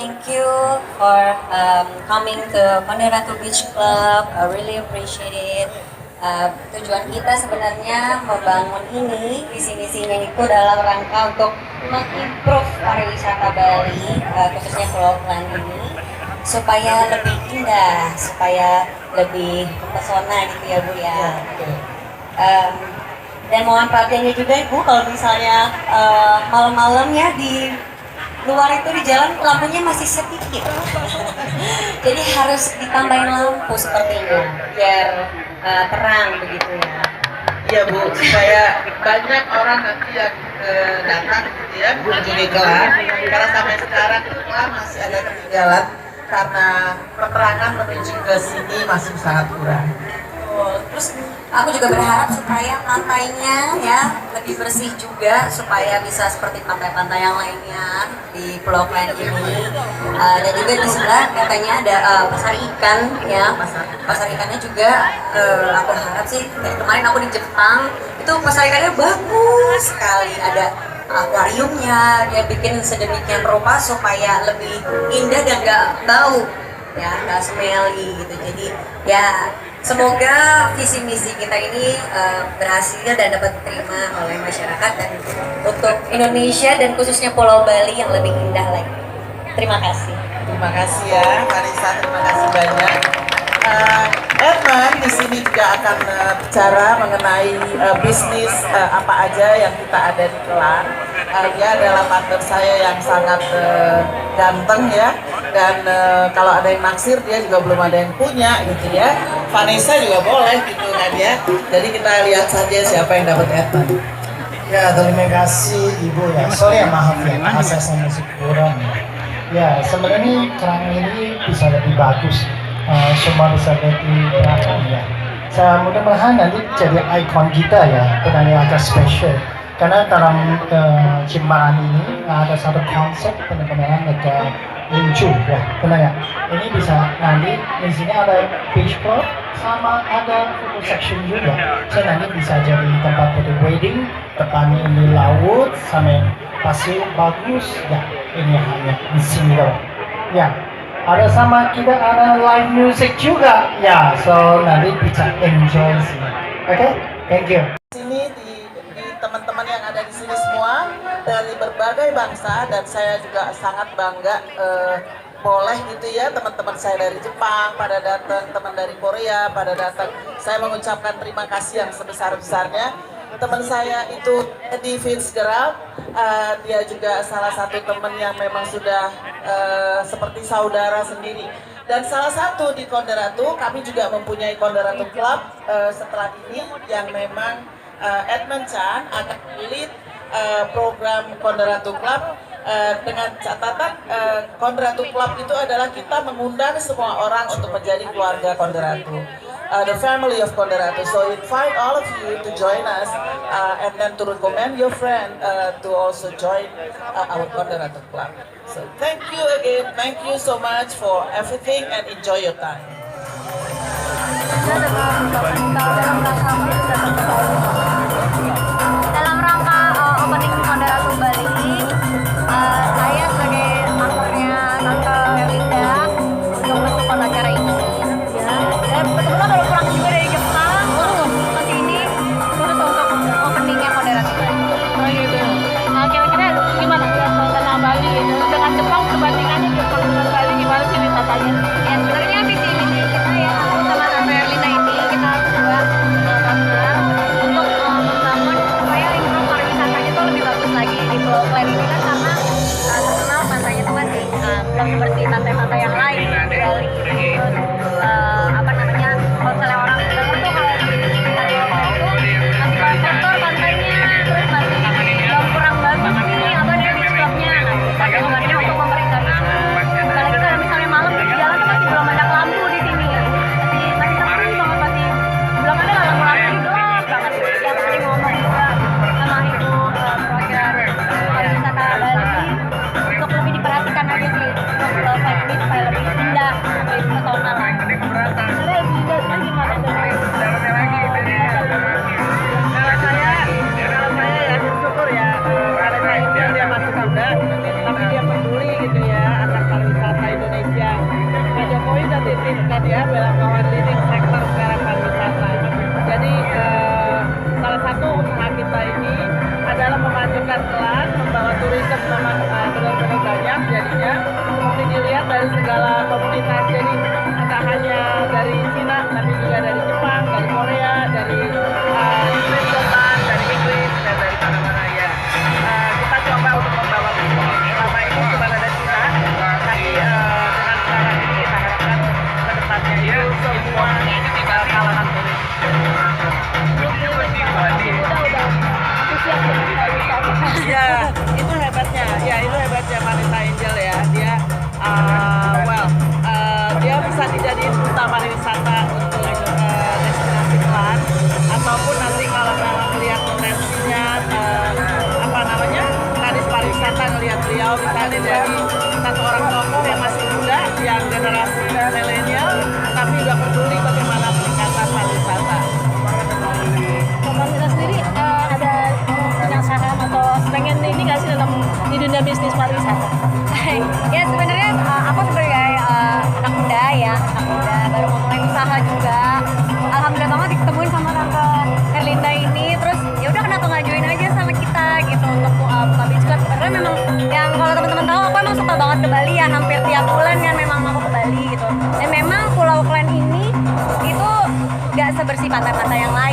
thank you for coming to Konderatu Beach Club. I really appreciate it. Tujuan kita sebenarnya membangun ini, visi misinya itu dalam rangka untuk mengimprove pariwisata Bali, khususnya Pulau Klang ini, supaya lebih indah, supaya lebih pesona gitu ya Bu ya. Dan mohon perhatiannya juga Ibu, kalau misalnya malam-malam ya di luar itu di jalan lampunya masih sedikit. Jadi harus ditambahin lampu sepertinya biar terang begitu ya. Iya Bu, supaya banyak orang nanti yang datang gitu ya mengunjungi Klang, karena sampai sekarang Klang masih ada ketinggalan karena penerangan menuju ke sini masih sangat kurang. Terus aku juga berharap supaya pantainya ya lebih bersih juga, supaya bisa seperti pantai-pantai yang lainnya di Pulau Klang ini. Dan juga di sebelah katanya ada pasar ikan ya. Pasar ikannya juga aku harap sih, kayak kemarin aku di Jepang itu pasar ikannya bagus sekali, ada akuariumnya, dia bikin sedemikian rupa supaya lebih indah dan gak bau ya, gak smelly gitu. Jadi ya semoga visi misi kita ini berhasil dan dapat diterima oleh masyarakat dan untuk Indonesia dan khususnya Pulau Bali yang lebih indah lagi. Terima kasih. Terima kasih ya, Marisa, terima kasih banyak. Edmund di sini juga akan bicara mengenai bisnis apa aja yang kita ada di Klang. Dia adalah partner saya yang sangat ganteng ya, dan kalau ada yang naksir dia juga belum ada yang punya gitu ya. Vanessa juga boleh gitu kan ya. Jadi kita lihat saja siapa yang dapat Edmund. Ya, terima kasih Ibu ya. Sorry ya, maaf ya, bahasa saya masih kurang. Ya, sebenarnya Klang ini bisa lebih bagus. Semua bisa lebih beragam ya. Mudah-mudahan nanti jadi ikon kita ya, benar-benar agak spesial. Karena dalam jembatan ini ada satu konsep benar-benar agak lucu ya, benar ya. Ini bisa nanti di sini ada beach club sama ada photo section juga. So nanti bisa jadi tempat foto wedding, depannya ini laut sama pasir bagus ya. Ini hanya di sini loh. Ya. Ada sama kita ada live music juga ya, so nanti bisa enjoy sini. Oke, thank you. Sini di teman-teman yang ada di sini semua dari berbagai bangsa, dan saya juga sangat bangga boleh gitu ya, teman-teman saya dari Jepang pada datang, teman dari Korea pada datang. Saya mengucapkan terima kasih yang sebesar-besarnya. Teman saya itu Eddie Fitzgerald, dia juga salah satu teman yang memang sudah seperti saudara sendiri. Dan salah satu di Konderatu, kami juga mempunyai Konderatu Club setelah ini yang memang Edmund Chan akan lead program Konderatu Club. Dengan catatan Konderatu Club itu adalah kita mengundang semua orang untuk menjadi keluarga Konderatu, the family of Konderatu. So invite all of you to join us and then to recommend your friend to also join our Konderatu Club. So thank you again, thank you so much for everything and enjoy your time. Dalam rangka opening Konderatu Bali, saya sebagai partnernya Tante Linda untuk mensupport acara ini. Ya, dan kebetulan baru pulang juga dari Jepang ke sini terus untuk openingnya Konderatu Bali. Oh gitu. Kira-kira gimana ya suasana Bali itu dengan Jepang, perbandingannya Jepang dengan Bali gimana sih wisatanya? Ya sebenarnya visi misi kita ya sama Tante Linda ini kita berdua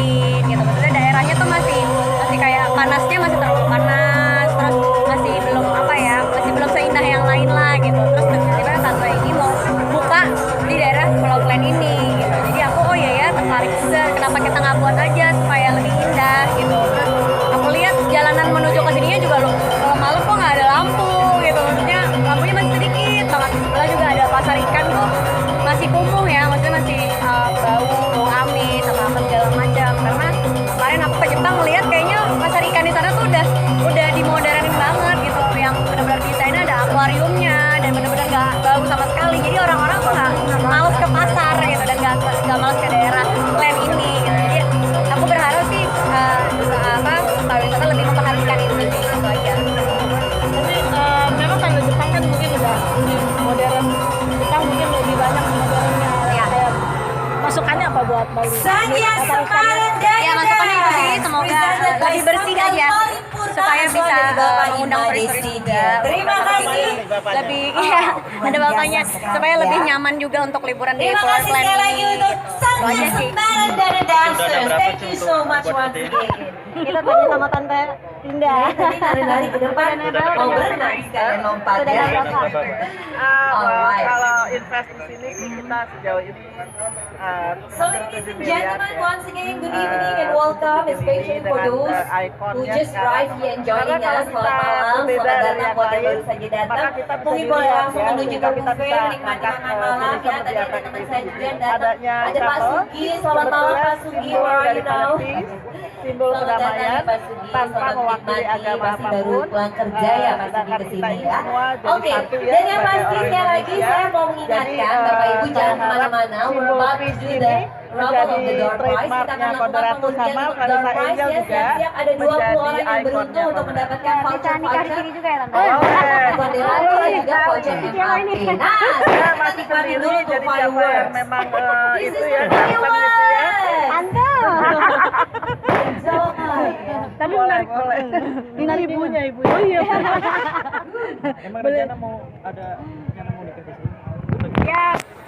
lain gitu. Maksudnya daerahnya tuh masih kayak panasnya masih terlalu panas, terus masih belum apa ya, masih belum seindah yang lain lah gitu. Terus tiba-tiba Tante ini mau buka di daerah Pulau Klen ini gitu. Jadi aku oh ya tertarik juga, kenapa kita nggak buat aja supaya lebih indah gitu. Terus aku lihat jalanan menuju ke sininya juga loh, kalau malam kok nggak ada lampu gitu. Maksudnya lampunya masih sedikit banget. Sebelah juga ada pasar ikan tuh masih kumuh ya, maksudnya masih bau amis sama apa segala macam. Karena kemarin aku ke Jepang melihat kayaknya pasar ikan di sana tuh udah dimodernin banget gitu, yang benar-benar desainnya ada akuariumnya dan benar-benar nggak bau sama sekali. Jadi orang-orang tuh nggak males ke pasar gitu dan nggak males ke daerah Klen ini gitu. Jadi aku berharap sih pariwisata lebih memperhatikan itu sih, itu aja. Tapi memang kalau Jepang kan mungkin udah lebih modern. Jepang mungkin lebih banyak modernnya. Ya. Kayak masukannya apa buat Bali? Saja semanda. Ya masukannya itu sih, semoga lebih bersih aja supaya bisa mengundang turis juga. Terima kasih. Lebih ya ada bapaknya supaya lebih nyaman juga untuk liburan di Terima Pulau kasih Klen sekali lagi ini. untuk Itu aja Saja sih. Sembaran dari dancers. Thank you so much once again. Kita tanya sama Tante Indah. Tadi nari-nari ke depan mau berenang sekalian lompat ya. Alright. Kalau invest di sini sih kita sejauh ini So ladies and gentlemen, once again, good evening and welcome, especially for those who just arrived here and joining us. Selamat malam, selamat datang buat yang baru saja datang. Mungkin boleh langsung menuju ke buffet, menikmati makan malam ya. Tadi ada teman saya juga yang datang. Ada Pak Sugi, selamat malam Pak Sugi, where are you now? simbol Selamat datang kedamaian Pak Sugi, tanpa selamat mewakili menikmati, agama masih baru apapun. pulang kerja ya Pak Sugi ke sini ya. Oke, Oke, dan yang pasti sekali lagi saya mau mengingatkan Bapak Ibu jangan kemana-mana. We're about to do the raffle of the door prize. Kita akan lakukan pengundian untuk door prize ya. Siap-siap ada 20 orang yang beruntung untuk mendapatkan Bisa nikah di sini juga ya Tante? bendera dan juga voucher MRT. Nah, sekarang kita nikmatin dulu tuh jadi siapa yang fireworks. memang This itu is ya the fireworks. Tante. Tapi boleh menarik. boleh. Ini ibunya. Oh iya. Emang rencana mau ada rencana mau nikah di sini?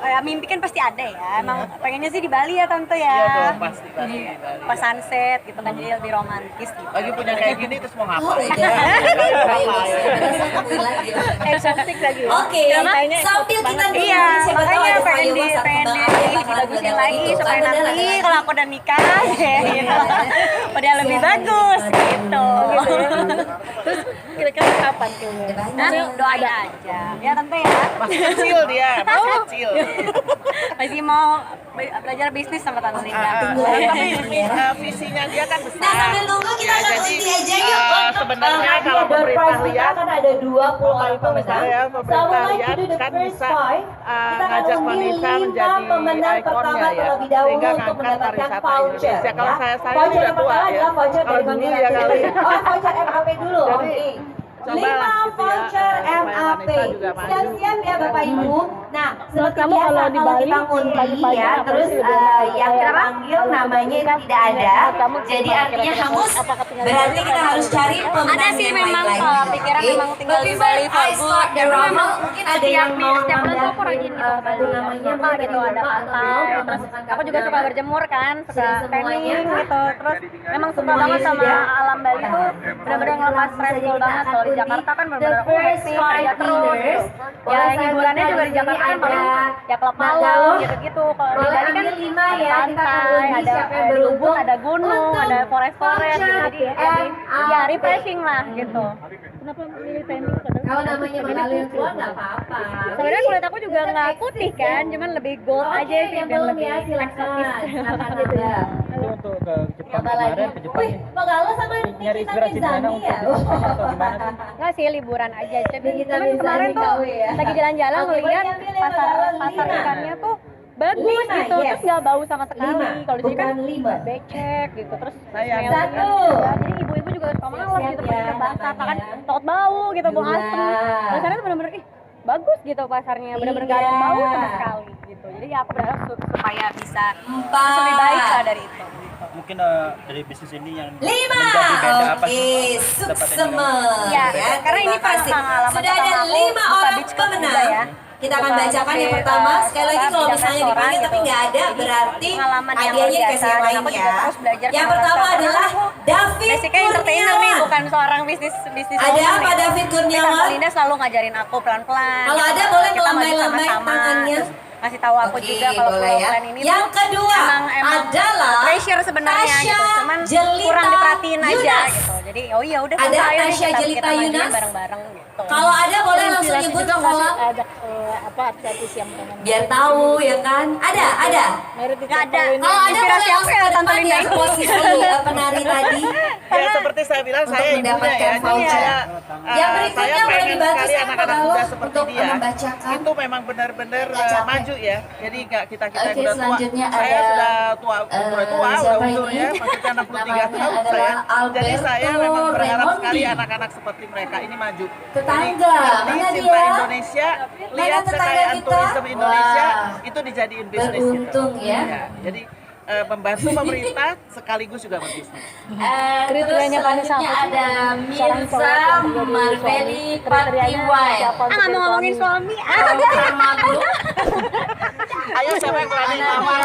Ya mimpi kan pasti ada ya. Emang pengennya sih di Bali ya Tante ya. Iya dong, pasti Bali. Pas sunset gitu kan jadi lebih romantis gitu. Lagi punya kayak gini terus mau Oh, ngapain? Eksotik lagi. Oke, sambil kita nunggu Iya, siapa tahu makanya ada pengen fireworks atau di apa yang bakalan dibagusin meledak lagi itu. supaya Kan bener nanti ada kalau aku udah nikah gitu. Udah lebih bagus gitu. Terus kira-kira kapan kayaknya? Nah, doain aja. Ya Tante ya. Masih kecil dia, masih kecil. Masih mau belajar bisnis sama Tante Linda. Tapi visinya dia kan besar. Nah, sambil nunggu kita akan undi aja yuk. Sebenarnya Nanti kalau door prize pemerintah kita lihat akan ada 20 orang pemenang. ya, So I would pemerintah like to lihat do the kan first bisa five. Kita akan ngajak undi wanita 5 menjadi pemenang pertama ikonnya ya, terlebih dahulu sehingga untuk ngangkat mendapatkan pariwisata voucher. Indonesia. Kalau Ya. saya Voucher juga yang tua pertama ya. adalah voucher Kalau dari dulu Kontinen ya kali. Oh, voucher MAP dulu. Jadi, Oke. cobalah 5 gitu ya, voucher supaya MAP. wanita juga maju. Siap-siap ya Bapak Ibu. Nah, seperti kamu biasa kalau di kalau Bali, kita undi pagi-pagi ya, apa terus sih lebih enak? yang terpanggil namanya itu tidak ada. Jadi artinya hangus. Berarti kita harus cari pemenang Ada sih yang memang lain kalau lagi. pikiran Oke? memang tinggal But di before Bali I for start good. the Memang raffle, mungkin ada yang mau setiap bulan tuh aku menambahkan rajin gitu ke Bali. namanya Apa gitu ada pantau. Terus aku juga suka berjemur kan, suka tanning gitu. Terus memang suka banget sama alam Bali tuh benar-benar ngelepas stressful banget. Kalau di Jakarta kan benar-benar aku hektik kerja terus. Ya hiburannya juga di Jakarta kan paling ya klub malam gitu-gitu. Kalau di Bali kan ada pantai, ada di Ubud ada gunung, ada forest-forest gitu. Jadi ya refreshing lah gitu. Kenapa milih tanning? Kalau namanya Magalu yang keluar nggak apa-apa. Sebenarnya kulit aku juga nggak putih kan, cuman lebih gold Oke, aja sih yang biar belum lebih ya silakan. Silakan gitu Anda. Itu untuk ke Jepang Coba lagi. kemarin ke Jepang Wih, Magalu sama nyari Nikita inspirasi di mana Mirzani untuk ya. bisnis atau gimana sih? Nggak sih liburan aja. Cuman Nikita kemarin Mirzani tuh KW ya. lagi jalan-jalan Oke, boleh ngeliat diambil ya, pasar Magalu, 5. ikannya tuh bagus 5, gitu, yes. terus nggak bau sama sekali. 5, Kalau di sini kan bukan 5. becek gitu, terus Sayang. smell Satu. gitu. Ya, jadi ibu-ibu juga suka males Siap-siap gitu ya, pakai basah, namanya. kan takut bau gitu, bau 2. asem. Pasarnya tuh bener-bener bagus gitu pasarnya, bener-bener nggak ada yang bau sama sekali gitu. Jadi ya aku berharap supaya bisa lebih baik lah dari itu. Gitu. Mungkin dari bisnis ini yang 5. menjadi beda apa Oke, sih? sukses. Ya, karena ini Terima kasih. pengalaman Sudah ada pertama aku 5 buka orang beach club juga pemenang. ya. Kita akan bacakan yang pertama. Sekali lagi kalau misalnya dipanggil tapi nggak ada, berarti hadiahnya dikasih yang lain ya. Yang pertama adalah David basicnya entertainer nih, Kurniawan. bukan seorang bisnis Ada owner apa nih. David Tapi Kurniawan? Tante Linda selalu ngajarin aku pelan-pelan. Kalau gitu. ada boleh Kita maju melambai-lambai sama-sama. tangannya. Terus Kasih tahu aku Oke, juga kalau boleh ya. plan ini Yang tuh kedua emang adalah pressure sebenarnya Tasya gitu. Cuman Jelita kurang diperhatiin aja Yunas. gitu. Jadi oh iya udah Ada tante, ayo nih Tasya kita Jelita majuin Yunas. bareng-bareng gitu. Kalau ada boleh langsung nyebut juga kolam. ada apa artis yang pengen Biar tahu ya kan. Ada. merit Nggak ada. Kalau ada Inspirasi boleh aku ya langsung Tante ke depan Linda ya, itu. posisi penari tadi. Ya seperti saya bilang, Untuk saya ibunya mendapatkan ya. Jadi voucher. saya, Yang berikutnya saya boleh pengen dibantu sekali sama anak-anak Galuh muda seperti untuk dia membacakan. itu memang benar-benar Capek. maju ya. Jadi nggak kita Oke, yang udah tua. selanjutnya Saya ada, sudah tua, udah udah siapa umur ini? ya, maksudnya 63 Namanya tahun adalah saya. Jadi Alberto saya memang berharap Raimondi. sekali anak-anak seperti mereka ini maju. Tetangga, Jadi mana cinta dia? Indonesia, Mana lihat tetangga kekayaan kita? turisme Indonesia Wah. itu dijadiin bisnis Beruntung gitu. ya. Jadi membantu pemerintah sekaligus juga berbisnis. Terus selanjutnya ada Mirza Marveli Patiwai. Nggak mau ngomongin suami. Sama Group. Ayo siapa yang berani Ada lamar?